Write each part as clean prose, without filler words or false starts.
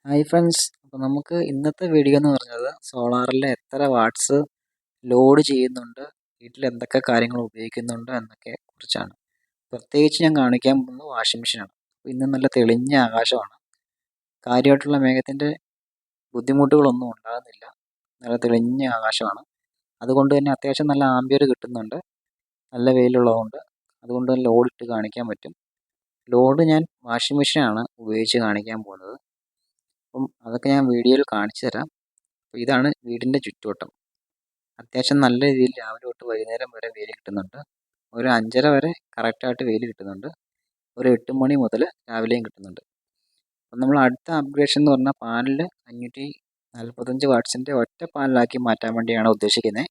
Hi friends, അപ്പോൾ നമുക്ക് ഇന്നത്തെ വീഡിയോ എന്ന് പറഞ്ഞത് സോളാറിൽ എത്ര വാട്ട്സ് ലോഡ് ചെയ്യുന്നുണ്ട്, വീട്ടിൽ എന്തൊക്കെ കാര്യങ്ങൾ ഉപയോഗിക്കുന്നുണ്ട് എന്നൊക്കെ കുറിച്ചാണ്. പ്രത്യേകിച്ച് ഞാൻ കാണിക്കാൻ പോകുന്നത് വാഷിംഗ് മെഷീനാണ്. ഇന്ന് നല്ല തെളിഞ്ഞ ആകാശമാണ്, കാര്യമായിട്ടുള്ള മേഘത്തിൻ്റെ ബുദ്ധിമുട്ടുകളൊന്നും ഉണ്ടാകുന്നില്ല. നല്ല തെളിഞ്ഞ ആകാശമാണ്, അതുകൊണ്ട് തന്നെ അത്യാവശ്യം നല്ല ആംബിയർ കിട്ടുന്നുണ്ട്. നല്ല വെയിലുള്ളതുകൊണ്ട് അതുകൊണ്ട് തന്നെ ലോഡ് ഇട്ട് കാണിക്കാൻ പറ്റും. ലോഡ് ഞാൻ വാഷിംഗ് മെഷീനാണ് ഉപയോഗിച്ച് കാണിക്കാൻ പോകുന്നത്. അപ്പം അതൊക്കെ ഞാൻ വീഡിയോയിൽ കാണിച്ചു തരാം. അപ്പോൾ ഇതാണ് വീടിൻ്റെ ചുറ്റുവട്ടം. അത്യാവശ്യം നല്ല രീതിയിൽ രാവിലെ തൊട്ട് വൈകുന്നേരം വരെ വെയിൽ കിട്ടുന്നുണ്ട്. ഒരു 5:30 വരെ കറക്റ്റായിട്ട് വെയിൽ കിട്ടുന്നുണ്ട്. ഒരു 8 മണി മുതൽ രാവിലെയും കിട്ടുന്നുണ്ട്. അപ്പം നമ്മൾ അടുത്ത അപ്ഗ്രേഷൻ എന്ന് പറഞ്ഞാൽ പാനൽ 545 വാട്ട്സിൻ്റെ ഒറ്റ പാനലാക്കി മാറ്റാൻ വേണ്ടിയാണ് ഉദ്ദേശിക്കുന്നത്.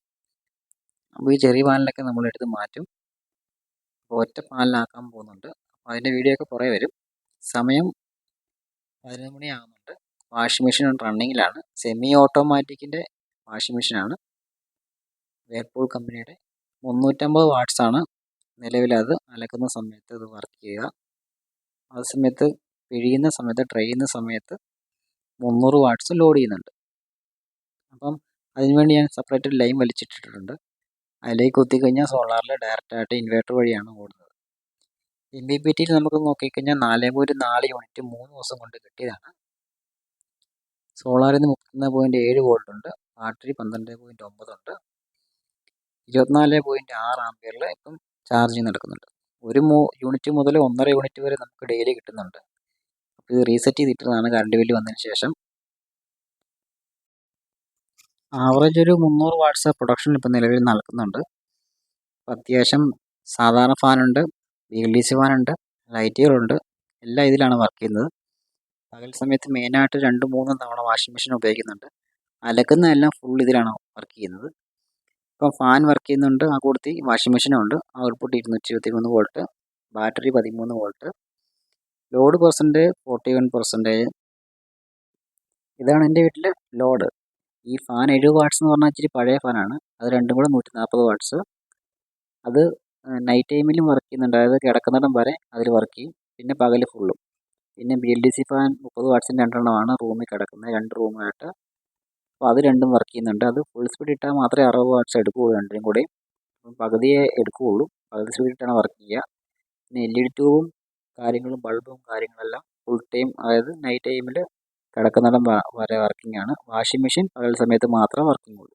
അപ്പോൾ ഈ ചെറിയ പാനലൊക്കെ നമ്മളെടുത്ത് മാറ്റും. അപ്പോൾ ഒറ്റ പാനലാക്കാൻ പോകുന്നുണ്ട്. അപ്പോൾ അതിൻ്റെ വീഡിയോ ഒക്കെ പുറകെ വരും. സമയം 11 മണിയാകുന്നുണ്ട്. വാഷിംഗ് മെഷീൻ റണ്ണിങ്ങിലാണ്. സെമി ഓട്ടോമാറ്റിക്കിൻ്റെ വാഷിംഗ് മെഷീനാണ്. വേർപൂൾ കമ്പനിയുടെ 350 വാട്ട്സാണ് നിലവിലത്. അലക്കുന്ന സമയത്ത് അത് വർക്ക് ചെയ്യുക. ആ സമയത്ത് പിഴിയുന്ന സമയത്ത്, ഡ്രൈ ചെയ്യുന്ന സമയത്ത് 300 വാട്ട്സ് ലോഡ് ചെയ്യുന്നുണ്ട്. അപ്പം അതിനുവേണ്ടി ഞാൻ സെപ്പറേറ്റ് ലൈൻ വലിച്ചിട്ടിട്ടുണ്ട്. അതിലേക്ക് കുത്തിക്കഴിഞ്ഞാൽ സോളാറിൽ ഡയറക്റ്റായിട്ട് ഇൻവേർട്ടർ വഴിയാണ് ഓടുന്നത്. MPPTയിൽ നമുക്ക് നോക്കിക്കഴിഞ്ഞാൽ 4.4 യൂണിറ്റ് 3 ദിവസം കൊണ്ട് കിട്ടിയതാണ്. സോളാറിൽ നിന്ന് 31.7 വോൾട്ട് ഉണ്ട്. ബാറ്ററി 12.9 ഉണ്ട്. 24.6 ആംപിയറിൽ ഇപ്പം ചാർജിങ് നടക്കുന്നുണ്ട്. ഒരു യൂണിറ്റ് മുതൽ 1.5 യൂണിറ്റ് വരെ നമുക്ക് ഡെയിലി കിട്ടുന്നുണ്ട്. അപ്പോൾ ഇത് റീസെറ്റ് ചെയ്തിട്ടതാണ് കറണ്ട് ബില്ല് വന്നതിന് ശേഷം. ആവറേജ് ഒരു 300 വാട്ട്സ് പ്രൊഡക്ഷൻ ഇപ്പം നിലവിൽ നടക്കുന്നുണ്ട്. അപ്പോൾ അത്യാവശ്യം സാധാരണ ഫാനുണ്ട്, VLDC ഫാനുണ്ട്, ലൈറ്റുകളുണ്ട്, എല്ലാം ഇതിലാണ് വർക്ക് ചെയ്യുന്നത്. പകൽ സമയത്ത് മെയിനായിട്ട് 2-3 തവണ വാഷിംഗ് മെഷീൻ ഉപയോഗിക്കുന്നുണ്ട്. അലക്കുന്നതെല്ലാം ഫുൾ ഇതിലാണ് വർക്ക് ചെയ്യുന്നത്. ഇപ്പം ഫാൻ വർക്ക് ചെയ്യുന്നുണ്ട്, ആ കൂട്ടത്തിൽ വാഷിംഗ് മെഷീനും ഉണ്ട്. Output 223 volt, battery 13 volt, load percent 41%. ഇതാണ് എൻ്റെ വീട്ടിലെ ലോഡ്. ഈ ഫാൻ 70 വാട്ട്സ് എന്ന് പറഞ്ഞാൽ ഇച്ചിരി പഴയ ഫാനാണ്. അത് രണ്ടും കൂടെ 140 വാട്ട്സ്. അത് നൈറ്റ് ടൈമിലും വർക്ക് ചെയ്യുന്നുണ്ട്, അതായത് കിടക്കുന്നിടം വരെ അതിൽ വർക്ക് ചെയ്യും. പിന്നെ പകൽ ഫുള്ളും. പിന്നെ BLDC ഫാൻ 30 വാട്ട്സിൻ്റെ 2 റൂമിൽ കിടക്കുന്നത്, 2 റൂമായിട്ട്. അപ്പോൾ അത് രണ്ടും വർക്ക് ചെയ്യുന്നുണ്ട്. അത് ഫുൾ സ്പീഡ് ഇട്ടാൽ മാത്രമേ 60 വാട്ട്സ് എടുക്കുകയുള്ളൂ, രണ്ടിനും കൂടി. അപ്പം പകുതിയേ എടുക്കുകയുള്ളൂ, പകുതി സ്പീഡ് ഇട്ടാണ് വർക്ക് ചെയ്യുക. പിന്നെ LED ട്യൂബും കാര്യങ്ങളും ബൾബും കാര്യങ്ങളെല്ലാം ഫുൾ ടൈം, അതായത് നൈറ്റ് ടൈമിൽ കിടക്കുന്നിടം വരെ വർക്കിംഗ് ആണ്. വാഷിംഗ് മെഷീൻ പകൽ സമയത്ത് മാത്രമേ വർക്കിംഗ് ഉള്ളൂ.